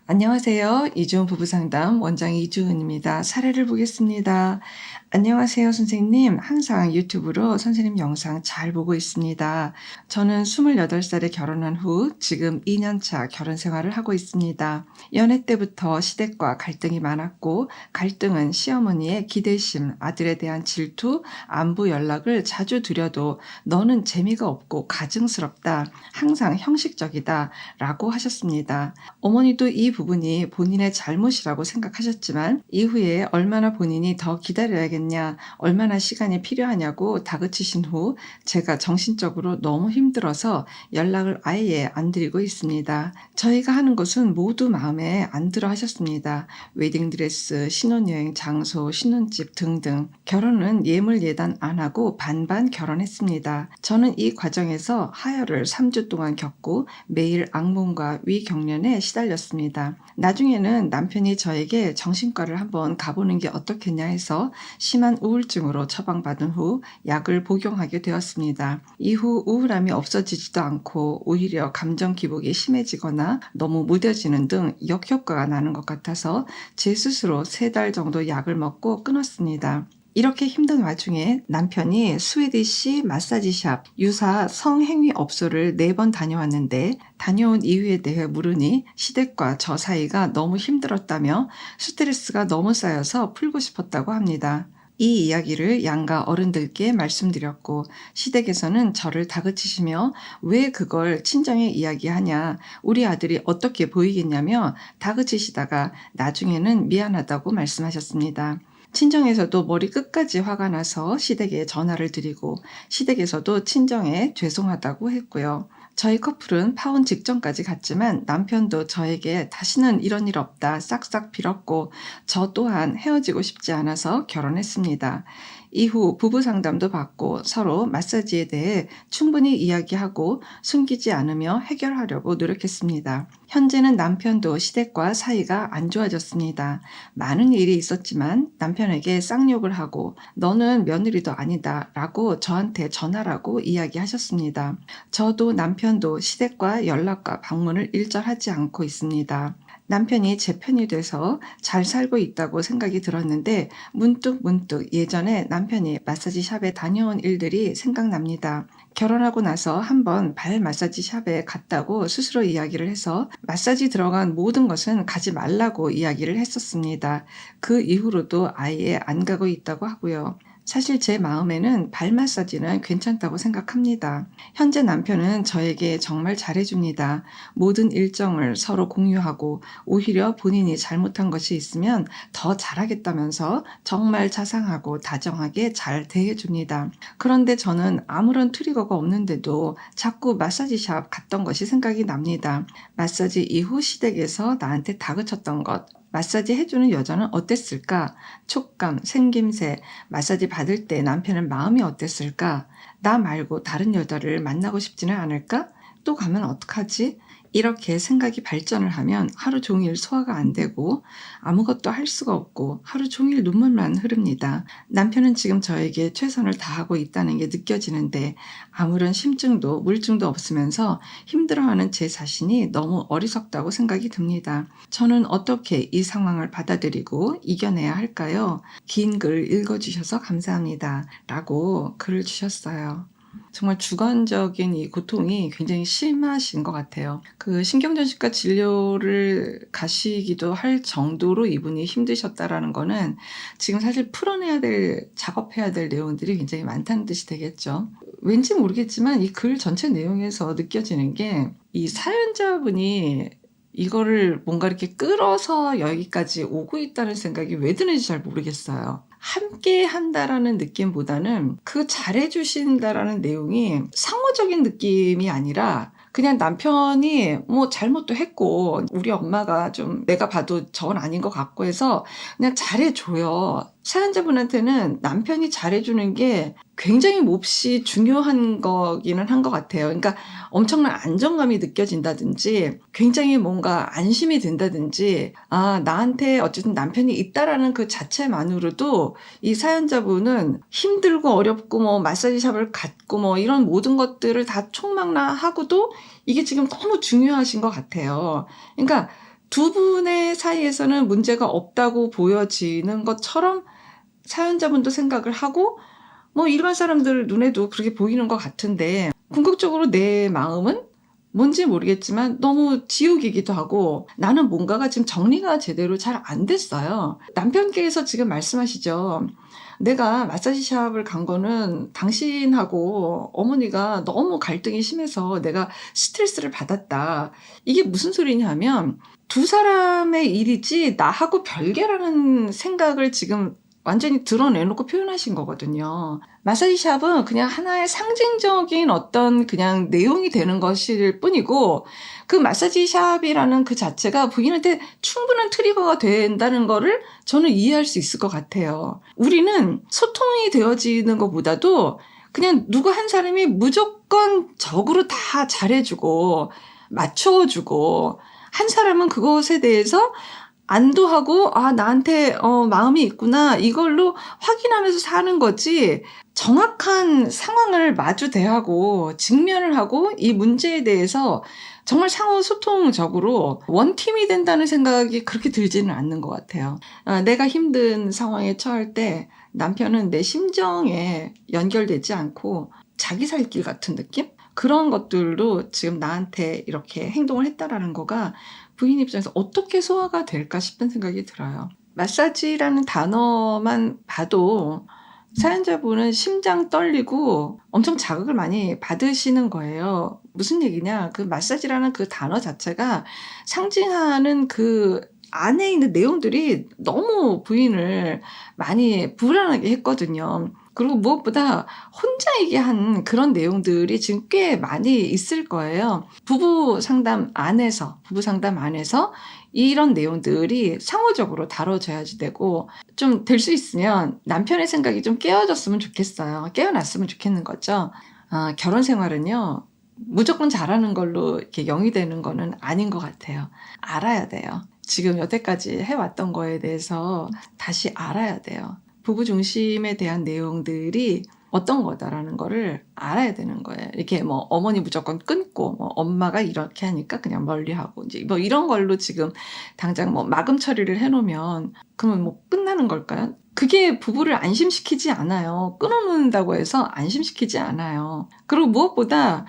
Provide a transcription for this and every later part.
안녕하세요. 이주은 부부상담 원장 이주은입니다. 사례를 보겠습니다. 안녕하세요, 선생님. 항상 유튜브로 선생님 영상 잘 보고 있습니다. 저는 28살에 결혼한 후 지금 2년차 결혼 생활을 하고 있습니다. 연애 때부터 시댁과 갈등이 많았고, 갈등은 시어머니의 기대심, 아들에 대한 질투, 안부 연락을 자주 드려도 너는 재미가 없고 가증스럽다, 항상 형식적이다 라고 하셨습니다. 어머니도 이 부분이 본인의 잘못이라고 생각하셨지만 이후에 얼마나 본인이 더 기다려야겠냐, 얼마나 시간이 필요하냐고 다그치신 후 제가 정신적으로 너무 힘들어서 연락을 아예 안 드리고 있습니다. 저희가 하는 것은 모두 마음에 안 들어 하셨습니다. 웨딩드레스, 신혼여행 장소, 신혼집 등등. 결혼은 예물 예단 안 하고 반반 결혼했습니다. 저는 이 과정에서 하혈을 3주 동안 겪고 매일 악몽과 위경련에 시달렸습니다. 나중에는 남편이 저에게 정신과를 한번 가보는 게 어떻겠냐 해서 심한 우울증으로 처방받은 후 약을 복용하게 되었습니다. 이후 우울함이 없어지지도 않고 오히려 감정 기복이 심해지거나 너무 무뎌지는 등 역효과가 나는 것 같아서 제 스스로 3달 정도 약을 먹고 끊었습니다. 이렇게 힘든 와중에 남편이 스웨디시 마사지샵 유사 성행위업소를 4번 다녀왔는데 다녀온 이유에 대해 물으니 시댁과 저 사이가 너무 힘들었다며 스트레스가 너무 쌓여서 풀고 싶었다고 합니다. 이 이야기를 양가 어른들께 말씀드렸고 시댁에서는 저를 다그치시며 왜 그걸 친정에 이야기하냐, 우리 아들이 어떻게 보이겠냐며 다그치시다가 나중에는 미안하다고 말씀하셨습니다. 친정에서도 머리 끝까지 화가 나서 시댁에 전화를 드리고 시댁에서도 친정에 죄송하다고 했고요. 저희 커플은 파혼 직전까지 갔지만 남편도 저에게 다시는 이런 일 없다 싹싹 빌었고 저 또한 헤어지고 싶지 않아서 결혼했습니다. 이후 부부 상담도 받고 서로 마사지에 대해 충분히 이야기하고 숨기지 않으며 해결하려고 노력했습니다. 현재는 남편도 시댁과 사이가 안 좋아졌습니다. 많은 일이 있었지만 남편에게 쌍욕을 하고 너는 며느리도 아니다 라고 저한테 전하라고 이야기하셨습니다. 저도 남편도 시댁과 연락과 방문을 일절하지 않고 있습니다. 남편이 제 편이 돼서 잘 살고 있다고 생각이 들었는데 문득 예전에 남편이 마사지 샵에 다녀온 일들이 생각납니다. 결혼하고 나서 한번 발 마사지 샵에 갔다고 스스로 이야기를 해서 마사지 들어간 모든 것은 가지 말라고 이야기를 했었습니다. 그 이후로도 아예 안 가고 있다고 하고요. 사실 제 마음에는 발 마사지는 괜찮다고 생각합니다. 현재 남편은 저에게 정말 잘해줍니다. 모든 일정을 서로 공유하고 오히려 본인이 잘못한 것이 있으면 더 잘하겠다면서 정말 자상하고 다정하게 잘 대해줍니다. 그런데 저는 아무런 트리거가 없는데도 자꾸 마사지샵 갔던 것이 생각이 납니다. 마사지 이후 시댁에서 나한테 다그쳤던 것, 마사지 해주는 여자는 어땠을까? 촉감, 생김새, 마사지 받을 때 남편은 마음이 어땠을까? 나 말고 다른 여자를 만나고 싶지는 않을까? 또 가면 어떡하지? 이렇게 생각이 발전을 하면 하루 종일 소화가 안 되고 아무것도 할 수가 없고 하루 종일 눈물만 흐릅니다. 남편은 지금 저에게 최선을 다하고 있다는 게 느껴지는데 아무런 심증도 물증도 없으면서 힘들어하는 제 자신이 너무 어리석다고 생각이 듭니다. 저는 어떻게 이 상황을 받아들이고 이겨내야 할까요? 긴 글 읽어주셔서 감사합니다. 라고 글을 주셨어요. 정말 주관적인 이 고통이 굉장히 심하신 것 같아요. 그 신경전신과 진료를 가시기도 할 정도로 이분이 힘드셨다라는 거는 지금 사실 풀어내야 될, 작업해야 될 내용들이 굉장히 많다는 뜻이 되겠죠. 왠지 모르겠지만 이 글 전체 내용에서 느껴지는 게 이 사연자분이 이거를 뭔가 이렇게 끌어서 여기까지 오고 있다는 생각이 왜 드는지 잘 모르겠어요. 함께 한다라는 느낌보다는 그 잘해주신다라는 내용이 상호적인 느낌이 아니라 그냥 남편이 뭐 잘못도 했고 우리 엄마가 좀 내가 봐도 저건 아닌 것 같고 해서 그냥 잘해줘요. 사연자분한테는 남편이 잘해주는 게 굉장히 몹시 중요한 거기는 한 것 같아요. 그러니까 엄청난 안정감이 느껴진다든지 굉장히 뭔가 안심이 든다든지 아 나한테 어쨌든 남편이 있다라는 그 자체만으로도 이 사연자분은 힘들고 어렵고 뭐 마사지샵을 갔고 뭐 이런 모든 것들을 다 총망라하고도 이게 지금 너무 중요하신 것 같아요. 그러니까 두 분의 사이에서는 문제가 없다고 보여지는 것처럼 사연자분도 생각을 하고 뭐 일반 사람들 눈에도 그렇게 보이는 것 같은데 궁극적으로 내 마음은 뭔지 모르겠지만 너무 지옥이기도 하고 나는 뭔가가 지금 정리가 제대로 잘 안 됐어요. 남편께서 지금 말씀하시죠. 내가 마사지 샵을 간 거는 당신하고 어머니가 너무 갈등이 심해서 내가 스트레스를 받았다. 이게 무슨 소리냐 하면 두 사람의 일이지 나하고 별개라는 생각을 지금 완전히 드러내놓고 표현하신 거거든요. 마사지 샵은 그냥 하나의 상징적인 어떤 그냥 내용이 되는 것일 뿐이고 그 마사지 샵이라는 그 자체가 부인한테 충분한 트리거가 된다는 거를 저는 이해할 수 있을 것 같아요. 우리는 소통이 되어지는 것보다도 그냥 누구 한 사람이 무조건 적으로 다 잘해주고 맞춰주고 한 사람은 그것에 대해서 안도하고 나한테 마음이 있구나 이걸로 확인하면서 사는 거지 정확한 상황을 마주 대하고 직면을 하고 이 문제에 대해서 정말 상호 소통적으로 원팀이 된다는 생각이 그렇게 들지는 않는 것 같아요. 내가 힘든 상황에 처할 때 남편은 내 심정에 연결되지 않고 자기 살 길 같은 느낌? 그런 것들로 지금 나한테 이렇게 행동을 했다라는 거가 부인 입장에서 어떻게 소화가 될까 싶은 생각이 들어요. 마사지라는 단어만 봐도 사연자분은 심장 떨리고 엄청 자극을 많이 받으시는 거예요. 무슨 얘기냐? 그 마사지라는 그 단어 자체가 상징하는 그 안에 있는 내용들이 너무 부인을 많이 불안하게 했거든요. 그리고 무엇보다 혼자이게 한 그런 내용들이 지금 꽤 많이 있을 거예요. 부부 상담 안에서 이런 내용들이 상호적으로 다뤄져야지 되고 좀 될 수 있으면 남편의 생각이 좀 깨어졌으면 좋겠어요. 깨어났으면 좋겠는 거죠. 결혼 생활은요. 무조건 잘하는 걸로 이렇게 영이 되는 거는 아닌 것 같아요. 알아야 돼요. 지금 여태까지 해왔던 거에 대해서 다시 알아야 돼요. 부부 중심에 대한 내용들이 어떤 거다라는 거를 알아야 되는 거예요. 이렇게 뭐 어머니 무조건 끊고 뭐 엄마가 이렇게 하니까 그냥 멀리하고 이제 뭐 이런 걸로 지금 당장 뭐 마금 처리를 해놓으면 그러면 뭐 끝나는 걸까요? 그게 부부를 안심시키지 않아요. 끊어놓는다고 해서 안심시키지 않아요. 그리고 무엇보다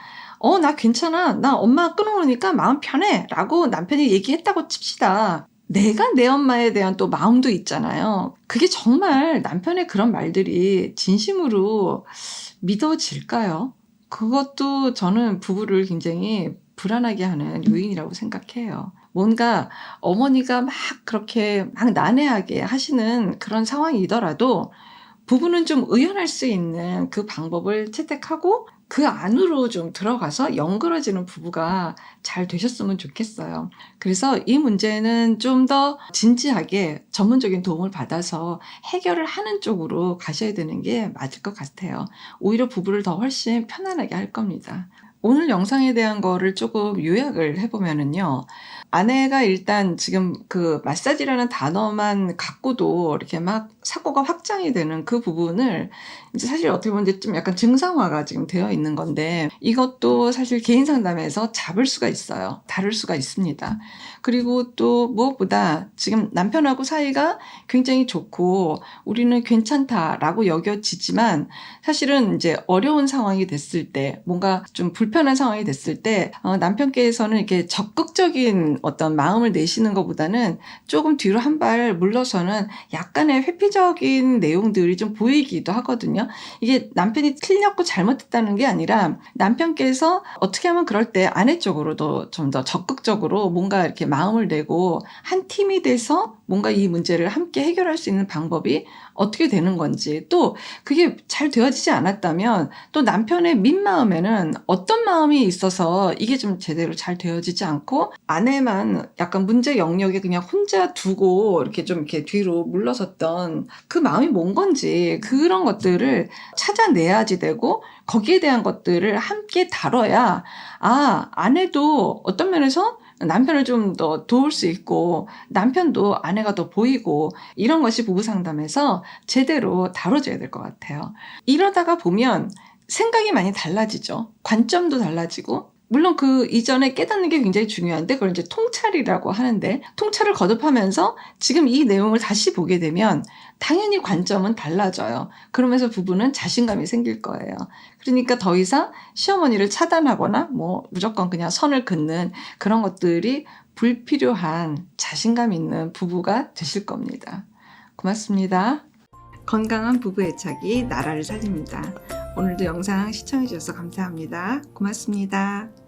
나 괜찮아. 나 엄마 끊어놓으니까 마음 편해. 라고 남편이 얘기했다고 칩시다. 내가 내 엄마에 대한 또 마음도 있잖아요. 그게 정말 남편의 그런 말들이 진심으로 믿어질까요? 그것도 저는 부부를 굉장히 불안하게 하는 요인이라고 생각해요. 뭔가 어머니가 막 그렇게 막 난해하게 하시는 그런 상황이더라도 부부는 좀 의연할 수 있는 그 방법을 채택하고 그 안으로 좀 들어가서 연그러지는 부부가 잘 되셨으면 좋겠어요. 그래서 이 문제는 좀 더 진지하게 전문적인 도움을 받아서 해결을 하는 쪽으로 가셔야 되는 게 맞을 것 같아요. 오히려 부부를 더 훨씬 편안하게 할 겁니다. 오늘 영상에 대한 거를 조금 요약을 해보면은요. 아내가 일단 지금 그 마사지라는 단어만 갖고도 이렇게 막 사고가 확장이 되는 그 부분을 이제 사실 어떻게 보면 이제 좀 약간 증상화가 지금 되어 있는 건데 이것도 사실 개인 상담에서 잡을 수가 있어요. 다룰 수가 있습니다. 그리고 또 무엇보다 지금 남편하고 사이가 굉장히 좋고 우리는 괜찮다라고 여겨지지만 사실은 이제 어려운 상황이 됐을 때 뭔가 좀 불편한 상황이 됐을 때 남편께서는 이렇게 적극적인 어떤 마음을 내시는 것보다는 조금 뒤로 한 발 물러서는 약간의 회피적인 내용들이 좀 보이기도 하거든요. 이게 남편이 틀렸고 잘못했다는 게 아니라 남편께서 어떻게 하면 그럴 때 아내 쪽으로도 좀 더 적극적으로 뭔가 이렇게 마음을 내고 한 팀이 돼서 뭔가 이 문제를 함께 해결할 수 있는 방법이 어떻게 되는 건지 또 그게 잘 되어지지 않았다면 또 남편의 민마음에는 어떤 마음이 있어서 이게 좀 제대로 잘 되어지지 않고 아내만 약간 문제 영역에 그냥 혼자 두고 이렇게 좀 이렇게 뒤로 물러섰던 그 마음이 뭔 건지 그런 것들을 찾아내야지 되고 거기에 대한 것들을 함께 다뤄야 아내도 어떤 면에서 남편을 좀 더 도울 수 있고 남편도 아내가 더 보이고 이런 것이 부부 상담에서 제대로 다뤄져야 될 것 같아요. 이러다가 보면 생각이 많이 달라지죠. 관점도 달라지고 물론 그 이전에 깨닫는 게 굉장히 중요한데 그걸 이제 통찰이라고 하는데 통찰을 거듭하면서 지금 이 내용을 다시 보게 되면 당연히 관점은 달라져요. 그러면서 부부는 자신감이 생길 거예요. 그러니까 더 이상 시어머니를 차단하거나 뭐 무조건 그냥 선을 긋는 그런 것들이 불필요한 자신감 있는 부부가 되실 겁니다. 고맙습니다. 건강한 부부 애착이 나라를 살립니다. 오늘도 영상 시청해 주셔서 감사합니다. 고맙습니다.